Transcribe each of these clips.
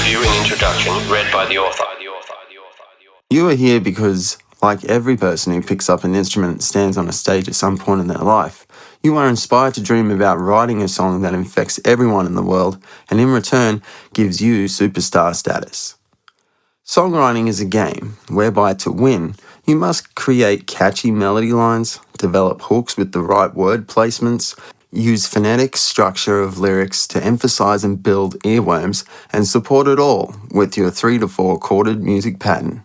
review and introduction read by the author. You are here because, like every person who picks up an instrument and stands on a stage at some point in their life, you are inspired to dream about writing a song that infects everyone in the world and in return gives you superstar status. Songwriting is a game whereby to win, you must create catchy melody lines, develop hooks with the right word placements, use phonetic structure of lyrics to emphasize and build earworms, and support it all with your 3 to 4 chorded music pattern.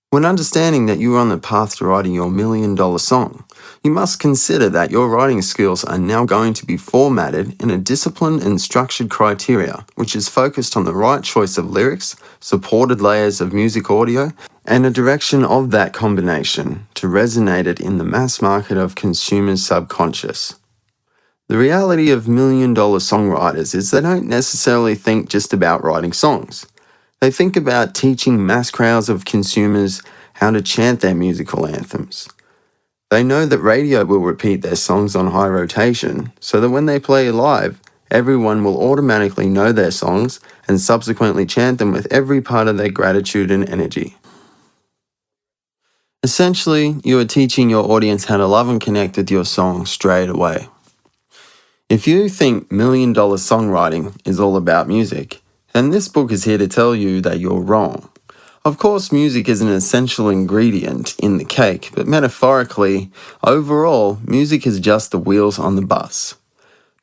When understanding that you are on the path to writing your $1 million song, you must consider that your writing skills are now going to be formatted in a disciplined and structured criteria, which is focused on the right choice of lyrics, supported layers of music audio, and a direction of that combination to resonate it in the mass market of consumers' subconscious. The reality of $1 million songwriters is they don't necessarily think just about writing songs. They think about teaching mass crowds of consumers how to chant their musical anthems. They know that radio will repeat their songs on high rotation, so that when they play live, everyone will automatically know their songs and subsequently chant them with every part of their gratitude and energy. Essentially, you are teaching your audience how to love and connect with your song straight away. If you think $1 million songwriting is all about music, then this book is here to tell you that you're wrong. Of course, music is an essential ingredient in the cake, but metaphorically, overall, music is just the wheels on the bus.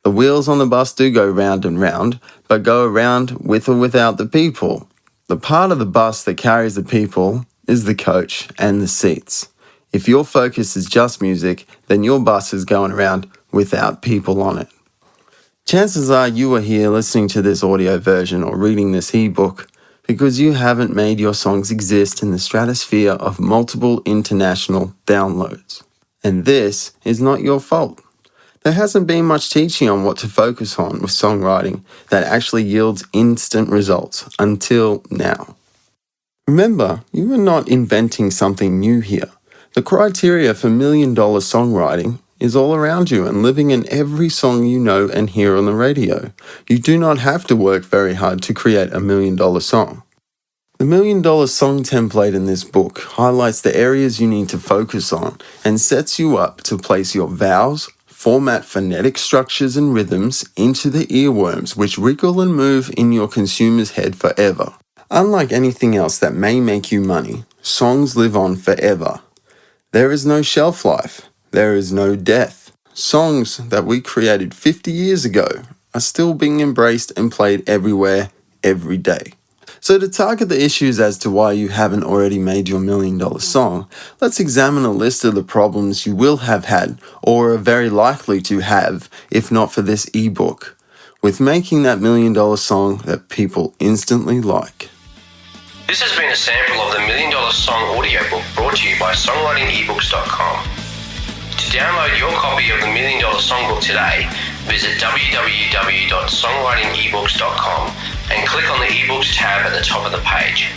The wheels on the bus do go round and round, but go around with or without the people. The part of the bus that carries the people is the coach and the seats. If your focus is just music, then your bus is going around without people on it. Chances are you are here listening to this audio version or reading this ebook because you haven't made your songs exist in the stratosphere of multiple international downloads. And this is not your fault. There hasn't been much teaching on what to focus on with songwriting that actually yields instant results until now. Remember, you are not inventing something new here. The criteria for $1 million songwriting is all around you and living in every song you know and hear on the radio. You do not have to work very hard to create a $1 million song. The $1 million song template in this book highlights the areas you need to focus on and sets you up to place your vowels, format phonetic structures and rhythms into the earworms which wriggle and move in your consumer's head forever. Unlike anything else that may make you money, songs live on forever. There is no shelf life. There is no death. Songs that we created 50 years ago are still being embraced and played everywhere, every day. So to target the issues as to why you haven't already made your $1 million song, let's examine a list of the problems you will have had or are very likely to have if not for this ebook, with making that $1 million song that people instantly like. This has been a sample of the $1 Million Song audiobook brought to you by songwritingebooks.com. To download your copy of the $1 Million Songbook today, visit www.songwritingebooks.com and click on the eBooks tab at the top of the page.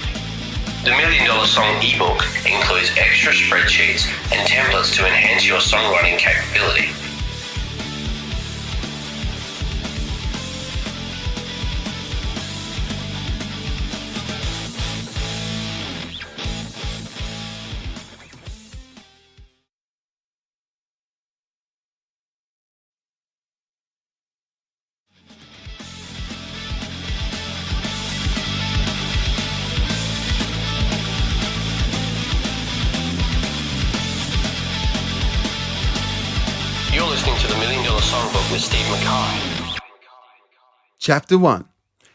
The $1 Million Song ebook includes extra spreadsheets and templates to enhance your songwriting capability. You're listening to the $1 Million Songbook with Steve Mackay. Chapter 1.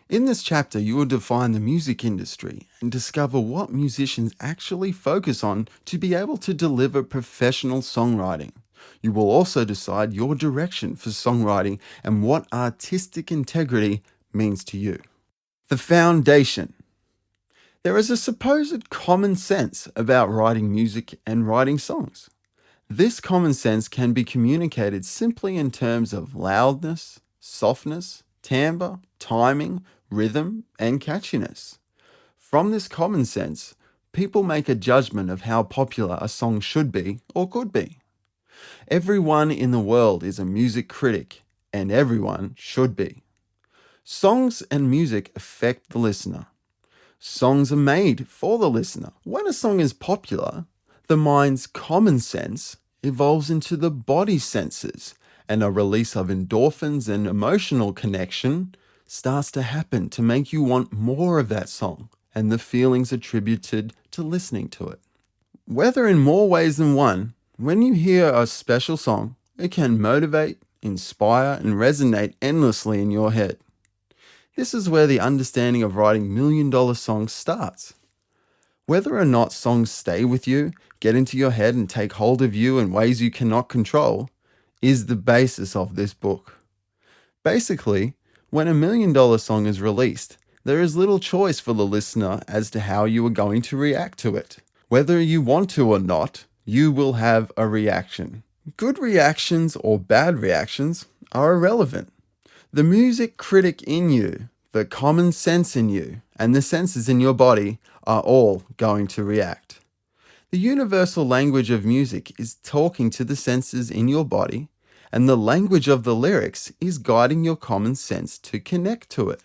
In this chapter, you will define the music industry and discover what musicians actually focus on to be able to deliver professional songwriting. You will also decide your direction for songwriting and what artistic integrity means to you. The foundation. There is a supposed common sense about writing music and writing songs. This common sense can be communicated simply in terms of loudness, softness, timbre, timing, rhythm, and catchiness. From this common sense, people make a judgment of how popular a song should be or could be. Everyone in the world is a music critic, and everyone should be. Songs and music affect the listener. Songs are made for the listener. When a song is popular, the mind's common sense evolves into the body senses, and a release of endorphins and emotional connection starts to happen to make you want more of that song and the feelings attributed to listening to it. Whether in more ways than one, when you hear a special song, it can motivate, inspire, and resonate endlessly in your head. This is where the understanding of writing million-dollar songs starts. Whether or not songs stay with you, get into your head, and take hold of you in ways you cannot control, is the basis of this book. Basically, when a million-dollar song is released, there is little choice for the listener as to how you are going to react to it. Whether you want to or not, you will have a reaction. Good reactions or bad reactions are irrelevant. The music critic in you, the common sense in you, and the senses in your body are all going to react. The universal language of music is talking to the senses in your body, and the language of the lyrics is guiding your common sense to connect to it.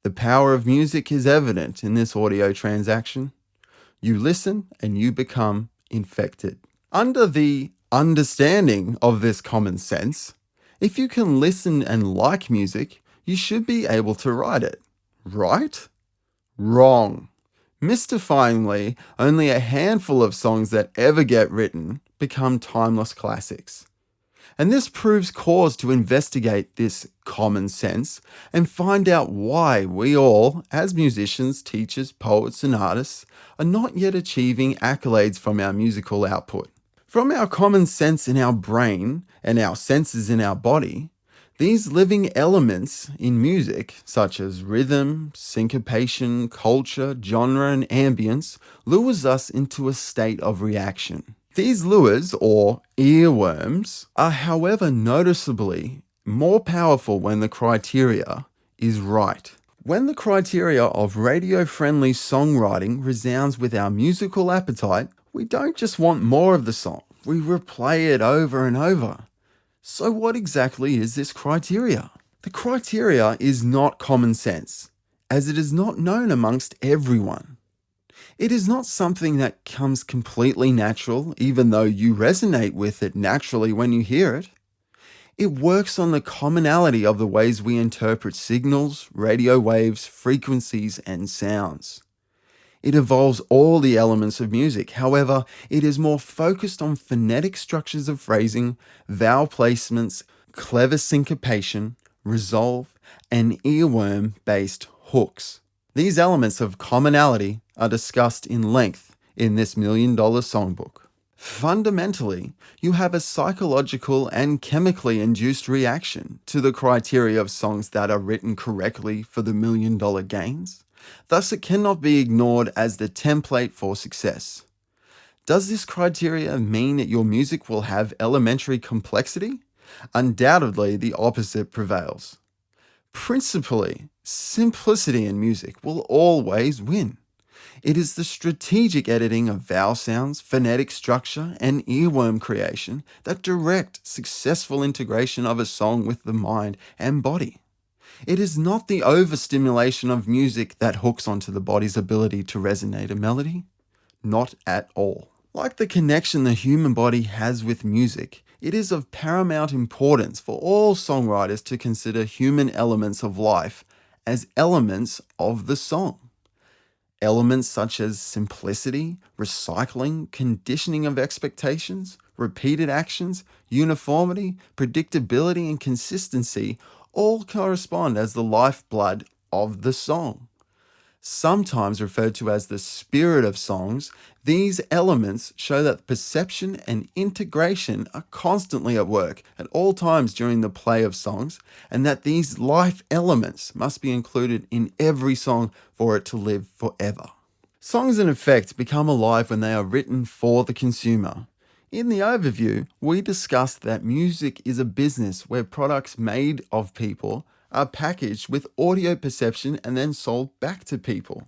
The power of music is evident in this audio transaction. You listen and you become infected. Under the understanding of this common sense, if you can listen and like music, you should be able to write it. Right? Wrong. Mystifyingly, only a handful of songs that ever get written become timeless classics. And this proves cause to investigate this common sense and find out why we all, as musicians, teachers, poets, and artists, are not yet achieving accolades from our musical output. From our common sense in our brain and our senses in our body, these living elements in music, such as rhythm, syncopation, culture, genre, and ambience, lures us into a state of reaction. These lures, or earworms, are however noticeably more powerful when the criteria is right. When the criteria of radio-friendly songwriting resounds with our musical appetite, we don't just want more of the song, we replay it over and over. So what exactly is this criteria? The criteria is not common sense, as it is not known amongst everyone. It is not something that comes completely natural, even though you resonate with it naturally when you hear it. It works on the commonality of the ways we interpret signals, radio waves, frequencies, and sounds. It involves all the elements of music. However, it is more focused on phonetic structures of phrasing, vowel placements, clever syncopation, resolve, and earworm-based hooks. These elements of commonality are discussed in length in this million-dollar songbook. Fundamentally, you have a psychological and chemically induced reaction to the criteria of songs that are written correctly for the million-dollar gains. Thus, it cannot be ignored as the template for success. Does this criteria mean that your music will have elementary complexity? Undoubtedly, the opposite prevails. Principally, simplicity in music will always win. It is the strategic editing of vowel sounds, phonetic structure, and earworm creation that direct successful integration of a song with the mind and body. It is not the overstimulation of music that hooks onto the body's ability to resonate a melody. Not at all. Like the connection the human body has with music, it is of paramount importance for all songwriters to consider human elements of life as elements of the song. Elements such as simplicity, recycling, conditioning of expectations, repeated actions, uniformity, predictability, and consistency all correspond as the lifeblood of the song. Sometimes referred to as the spirit of songs, these elements show that perception and integration are constantly at work at all times during the play of songs, and that these life elements must be included in every song for it to live forever. Songs in effect become alive when they are written for the consumer. In the overview, we discussed that music is a business where products made of people are packaged with audio perception and then sold back to people.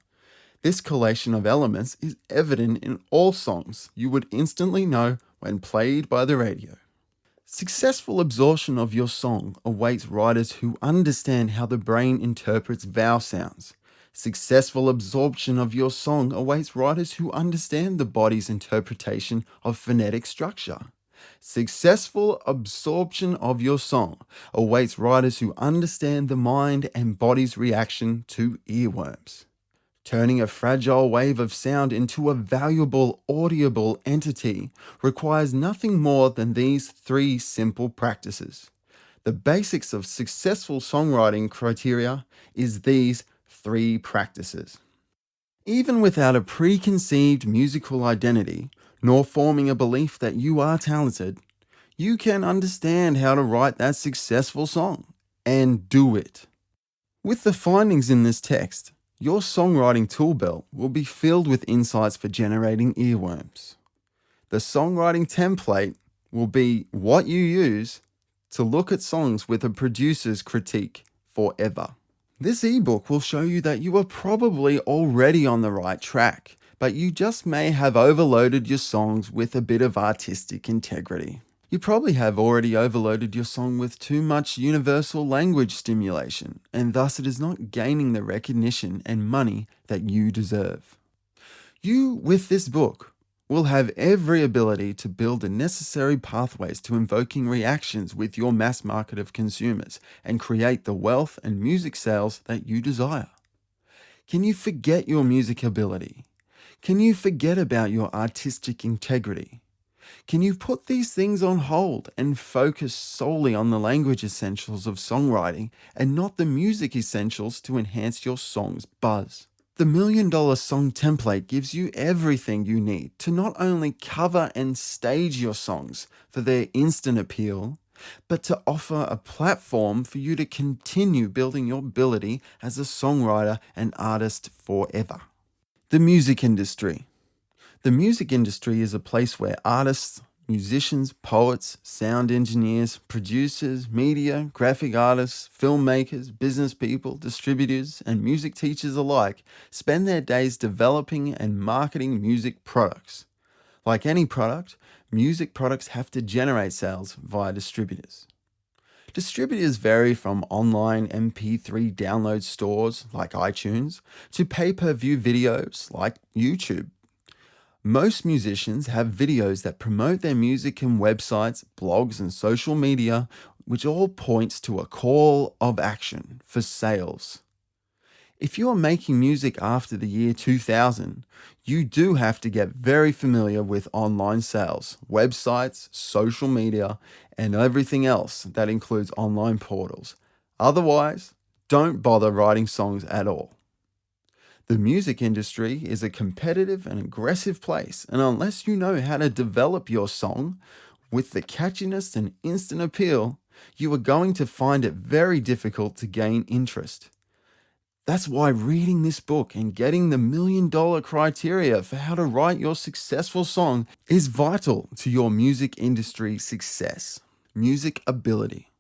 This collation of elements is evident in all songs you would instantly know when played by the radio. Successful absorption of your song awaits writers who understand how the brain interprets vowel sounds. Successful absorption of your song awaits writers who understand the body's interpretation of phonetic structure. Successful absorption of your song awaits writers who understand the mind and body's reaction to earworms. Turning a fragile wave of sound into a valuable audible entity requires nothing more than these 3 simple practices. The basics of successful songwriting criteria is these 3 practices. Even without a preconceived musical identity, nor forming a belief that you are talented, you can understand how to write that successful song and do it. With the findings in this text, your songwriting tool belt will be filled with insights for generating earworms. The songwriting template will be what you use to look at songs with a producer's critique forever. This ebook will show you that you are probably already on the right track, but you just may have overloaded your songs with a bit of artistic integrity. You probably have already overloaded your song with too much universal language stimulation, and thus it is not gaining the recognition and money that you deserve. You, with this book, will have every ability to build the necessary pathways to invoking reactions with your mass market of consumers and create the wealth and music sales that you desire. Can you forget your music ability? Can you forget about your artistic integrity? Can you put these things on hold and focus solely on the language essentials of songwriting and not the music essentials to enhance your song's buzz? The $1 Million Song Template gives you everything you need to not only cover and stage your songs for their instant appeal, but to offer a platform for you to continue building your ability as a songwriter and artist forever. The music industry. The music industry is a place where artists, musicians, poets, sound engineers, producers, media, graphic artists, filmmakers, business people, distributors, and music teachers alike spend their days developing and marketing music products. Like any product, music products have to generate sales via distributors. Distributors vary from online MP3 download stores like iTunes to pay-per-view videos like YouTube. Most musicians have videos that promote their music in websites, blogs, and social media, which all points to a call of action for sales. If you are making music after the year 2000, you do have to get very familiar with online sales, websites, social media, and everything else that includes online portals. Otherwise, don't bother writing songs at all. The music industry is a competitive and aggressive place, and unless you know how to develop your song with the catchiness and instant appeal, you are going to find it very difficult to gain interest. That's why reading this book and getting the $1 Million criteria for how to write your successful song is vital to your music industry success. Music ability.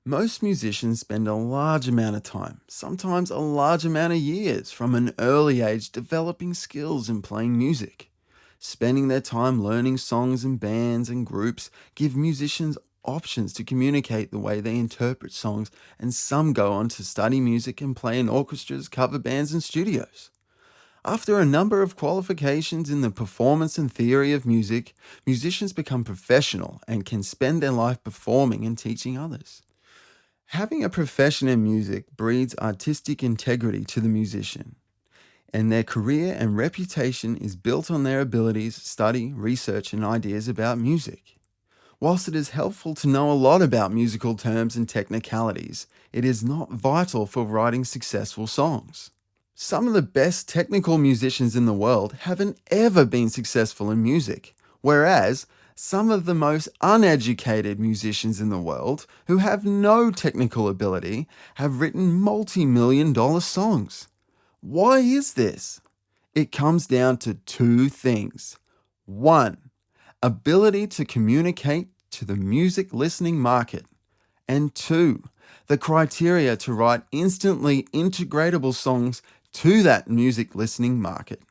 Most musicians spend a large amount of time, sometimes a large amount of years, from an early age developing skills in playing music. Spending their time learning songs in bands and groups give musicians options to communicate the way they interpret songs, and some go on to study music and play in orchestras, cover bands, and studios. After a number of qualifications in the performance and theory of music, musicians become professional and can spend their life performing and teaching others. Having a profession in music breeds artistic integrity to the musician, and their career and reputation is built on their abilities, study, research, and ideas about music. Whilst it is helpful to know a lot about musical terms and technicalities, it is not vital for writing successful songs. Some of the best technical musicians in the world haven't ever been successful in music, whereas some of the most uneducated musicians in the world who have no technical ability have written multi-million-dollar songs. Why is this? It comes down to 2 things. 1, ability to communicate to the music listening market. And 2, the criteria to write instantly integratable songs to that music listening market.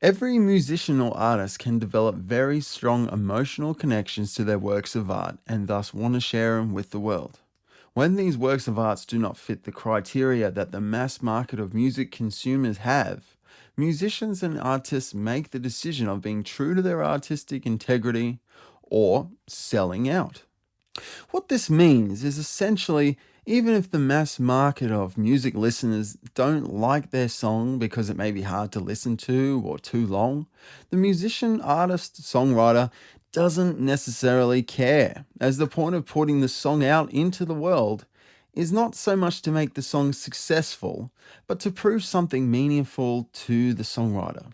Every musician or artist can develop very strong emotional connections to their works of art and thus want to share them with the world. When these works of art do not fit the criteria that the mass market of music consumers have, musicians and artists make the decision of being true to their artistic integrity or selling out. What this means is essentially, even if the mass market of music listeners don't like their song because it may be hard to listen to or too long, the musician, artist, songwriter doesn't necessarily care, as the point of putting the song out into the world is not so much to make the song successful, but to prove something meaningful to the songwriter.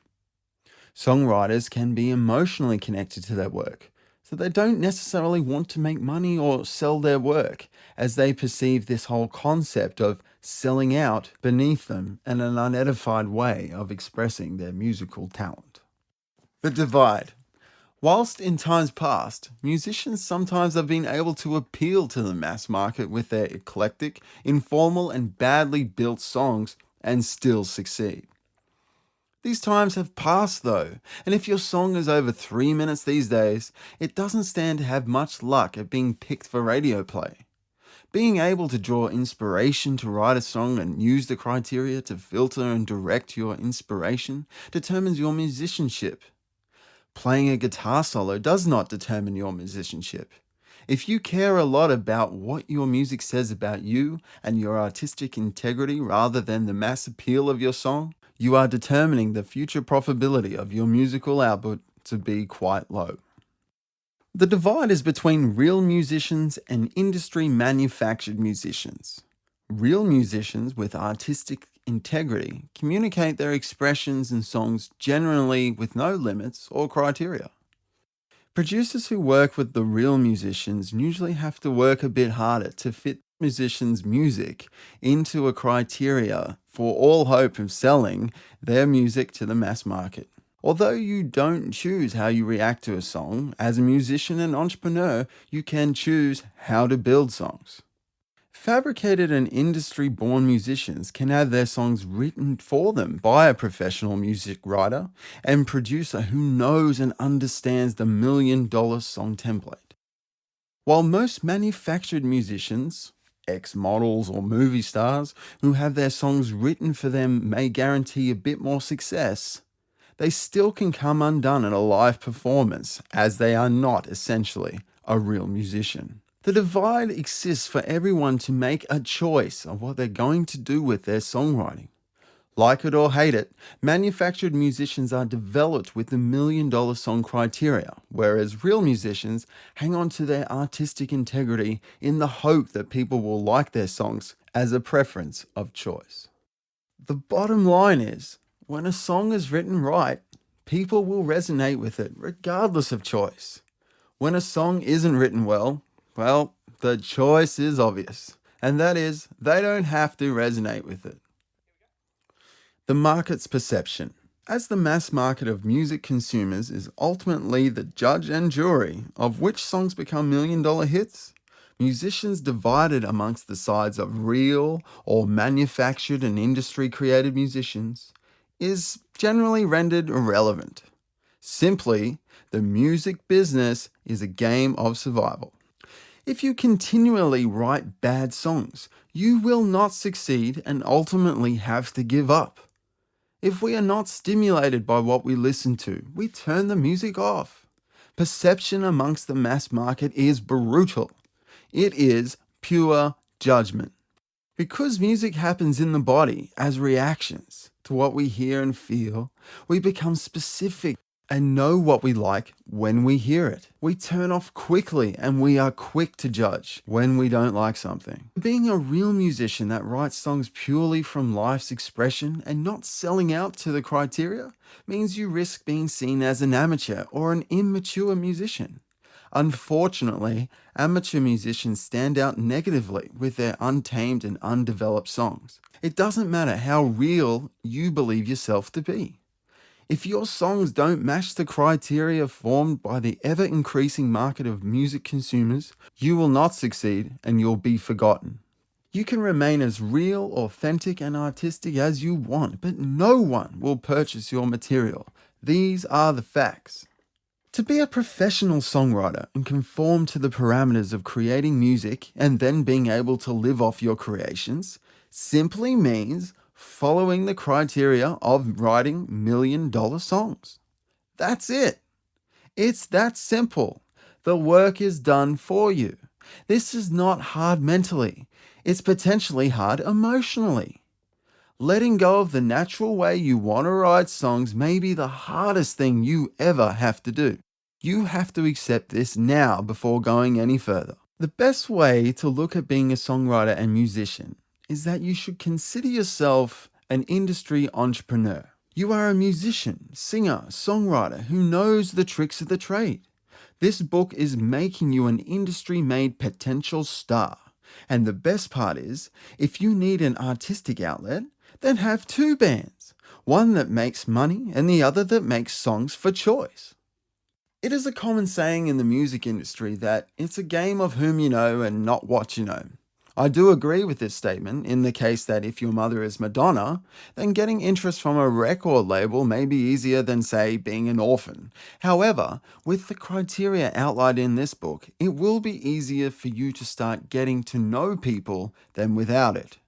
Songwriters can be emotionally connected to their work, so they don't necessarily want to make money or sell their work, as they perceive this whole concept of selling out beneath them and an unedified way of expressing their musical talent. The divide. Whilst in times past, musicians sometimes have been able to appeal to the mass market with their eclectic, informal, and badly built songs and still succeed. These times have passed though, and if your song is over 3 minutes these days, it doesn't stand to have much luck at being picked for radio play. Being able to draw inspiration to write a song and use the criteria to filter and direct your inspiration determines your musicianship. Playing a guitar solo does not determine your musicianship. If you care a lot about what your music says about you and your artistic integrity rather than the mass appeal of your song, you are determining the future profitability of your musical output to be quite low. The divide is between real musicians and industry manufactured musicians. Real musicians with artistic integrity communicate their expressions and songs generally with no limits or criteria. Producers who work with the real musicians usually have to work a bit harder to fit musicians' music into a criteria for all hope of selling their music to the mass market. Although you don't choose how you react to a song, as a musician and entrepreneur, you can choose how to build songs. Fabricated and industry-born musicians can have their songs written for them by a professional music writer and producer who knows and understands the $1,000,000 song template. While most manufactured musicians, ex-models or movie stars, who have their songs written for them may guarantee a bit more success, they still can come undone at a live performance, as they are not essentially a real musician. The divide exists for everyone to make a choice of what they're going to do with their songwriting. Like it or hate it, manufactured musicians are developed with the $1,000,000 song criteria, whereas real musicians hang on to their artistic integrity in the hope that people will like their songs as a preference of choice. The bottom line is, when a song is written right, people will resonate with it regardless of choice. When a song isn't written well, the choice is obvious, and that is, they don't have to resonate with it. The market's perception. As the mass market of music consumers is ultimately the judge and jury of which songs become $1,000,000 hits, musicians divided amongst the sides of real or manufactured and industry-created musicians is generally rendered irrelevant. Simply, the music business is a game of survival. If you continually write bad songs, you will not succeed and ultimately have to give up. If we are not stimulated by what we listen to, we turn the music off. Perception amongst the mass market is brutal. It is pure judgment. Because music happens in the body as reactions to what we hear and feel, we become specific and know what we like when we hear it. We turn off quickly and we are quick to judge when we don't like something. Being a real musician that writes songs purely from life's expression and not selling out to the criteria means you risk being seen as an amateur or an immature musician. Unfortunately, amateur musicians stand out negatively with their untamed and undeveloped songs. It doesn't matter how real you believe yourself to be. If your songs don't match the criteria formed by the ever-increasing market of music consumers, you will not succeed and you'll be forgotten. You can remain as real, authentic, and artistic as you want, but no one will purchase your material. These are the facts. To be a professional songwriter and conform to the parameters of creating music and then being able to live off your creations simply means following the criteria of writing $1,000,000 songs. That's it. It's that simple. The work is done for you. This is not hard mentally. It's potentially hard emotionally. Letting go of the natural way you want to write songs may be the hardest thing you ever have to do. You have to accept this now before going any further. The best way to look at being a songwriter and musician is that you should consider yourself an industry entrepreneur. You are a musician, singer, songwriter who knows the tricks of the trade. This book is making you an industry-made potential star. And the best part is, if you need an artistic outlet, then have two bands, one that makes money and the other that makes songs for choice. It is a common saying in the music industry that it's a game of whom you know and not what you know. I do agree with this statement in the case that if your mother is Madonna, then getting interest from a record label may be easier than, say, being an orphan. However, with the criteria outlined in this book, it will be easier for you to start getting to know people than without it.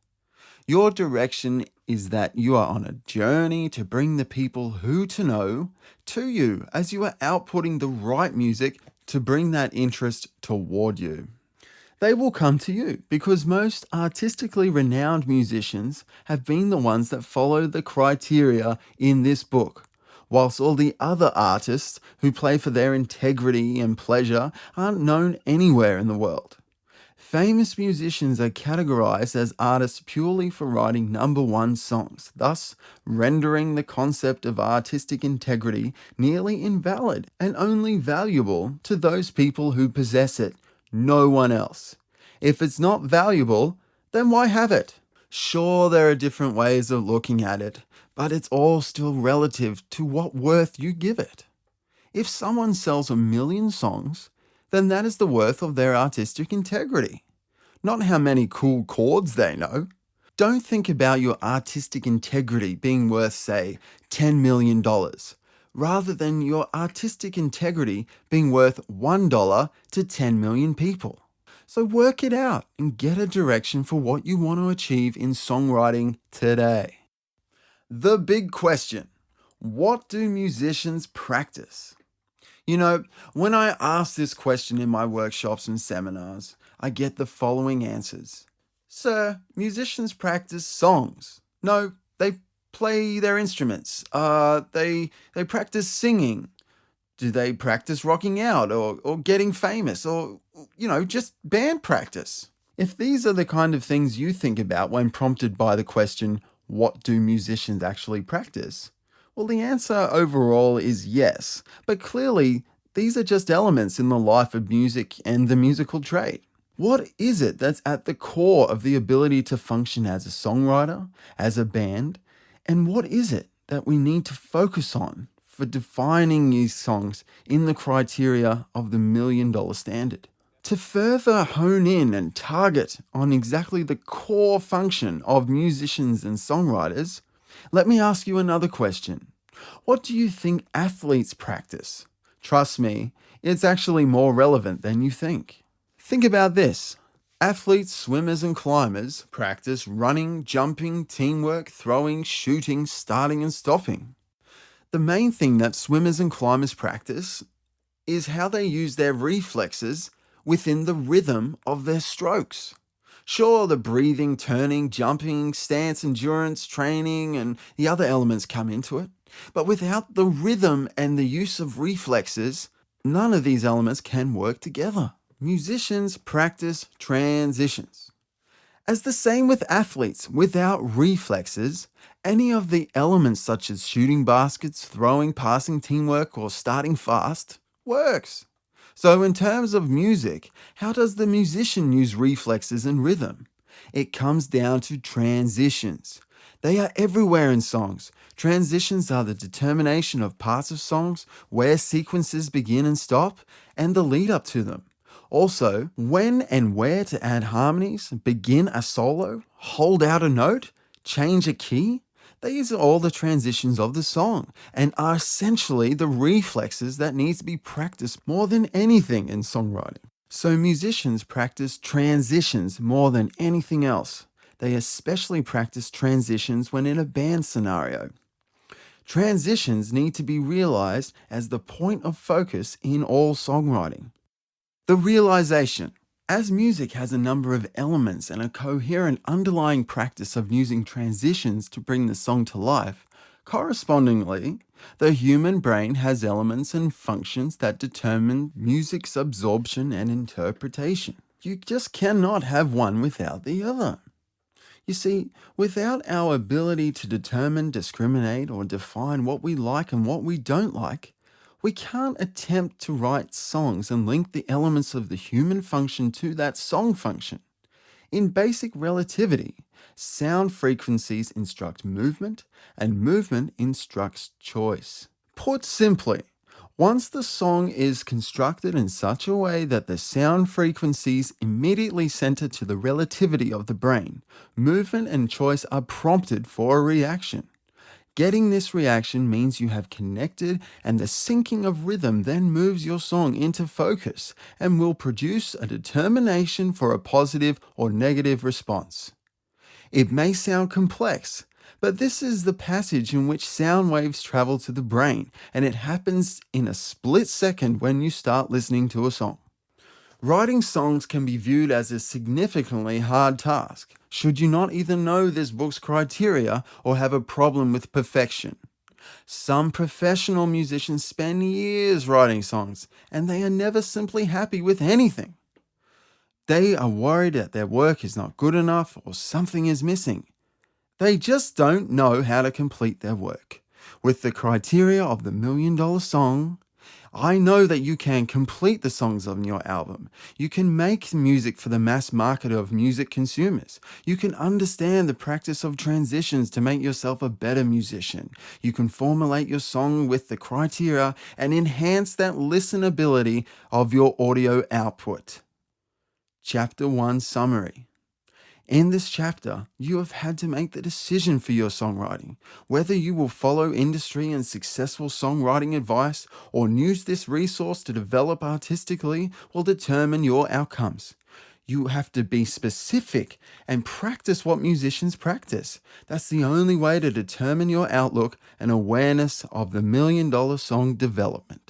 Your direction is that you are on a journey to bring the people who to know to you as you are outputting the right music to bring that interest toward you. They will come to you because most artistically renowned musicians have been the ones that follow the criteria in this book, whilst all the other artists who play for their integrity and pleasure aren't known anywhere in the world. Famous musicians are categorized as artists purely for writing #1 songs, thus rendering the concept of artistic integrity nearly invalid and only valuable to those people who possess it, no one else. If it's not valuable, then why have it? Sure, there are different ways of looking at it, but it's all still relative to what worth you give it. If someone sells 1,000,000 songs, then that is the worth of their artistic integrity, not how many cool chords they know. Don't think about your artistic integrity being worth, say, $10 million, rather than your artistic integrity being worth $1 to 10 million people. So work it out and get a direction for what you want to achieve in songwriting today. The big question: what do musicians practice? You know, when I ask this question in my workshops and seminars, I get the following answers. Sir, musicians practice songs. No, they play their instruments. They practice singing. Do they practice rocking out or getting famous or, just band practice? If these are the kind of things you think about when prompted by the question, what do musicians actually practice? Well, the answer overall is yes, but clearly these are just elements in the life of music and the musical trade. What is it that's at the core of the ability to function as a songwriter, as a band, and what is it that we need to focus on for defining these songs in the criteria of the $1,000,000 standard? To further hone in and target on exactly the core function of musicians and songwriters, let me ask you another question. What do you think athletes practice? Trust me, it's actually more relevant than you think. Think about this. Athletes, swimmers, and climbers practice running, jumping, teamwork, throwing, shooting, starting, and stopping. The main thing that swimmers and climbers practice is how they use their reflexes within the rhythm of their strokes. Sure, the breathing, turning, jumping, stance, endurance, training, and the other elements come into it. But without the rhythm and the use of reflexes, none of these elements can work together. Musicians practice transitions. As the same with athletes, without reflexes, any of the elements such as shooting baskets, throwing, passing, teamwork, or starting fast works. So in terms of music, how does the musician use reflexes and rhythm? It comes down to transitions. They are everywhere in songs. Transitions are the determination of parts of songs, where sequences begin and stop, and the lead up to them. Also, when and where to add harmonies, begin a solo, hold out a note, change a key. These are all the transitions of the song and are essentially the reflexes that need to be practiced more than anything in songwriting. So musicians practice transitions more than anything else. They especially practice transitions when in a band scenario. Transitions need to be realized as the point of focus in all songwriting. The realization. As music has a number of elements and a coherent underlying practice of using transitions to bring the song to life, correspondingly, the human brain has elements and functions that determine music's absorption and interpretation. You just cannot have one without the other. You see, without our ability to determine, discriminate, or define what we like and what we don't like, we can't attempt to write songs and link the elements of the human function to that song function. In basic relativity, sound frequencies instruct movement, and movement instructs choice. Put simply, once the song is constructed in such a way that the sound frequencies immediately center to the relativity of the brain, movement and choice are prompted for a reaction. Getting this reaction means you have connected, and the syncing of rhythm then moves your song into focus and will produce a determination for a positive or negative response. It may sound complex, but this is the passage in which sound waves travel to the brain, and it happens in a split second when you start listening to a song. Writing songs can be viewed as a significantly hard task, should you not either know this book's criteria or have a problem with perfection. Some professional musicians spend years writing songs, and they are never simply happy with anything. They are worried that their work is not good enough or something is missing. They just don't know how to complete their work. With the criteria of the $1 Million Song, I know that you can complete the songs on your album. You can make music for the mass market of music consumers. You can understand the practice of transitions to make yourself a better musician. You can formulate your song with the criteria and enhance that listenability of your audio output. Chapter 1 Summary. In this chapter, you have had to make the decision for your songwriting. Whether you will follow industry and successful songwriting advice or use this resource to develop artistically will determine your outcomes. You have to be specific and practice what musicians practice. That's the only way to determine your outlook and awareness of the $1 Million Song development.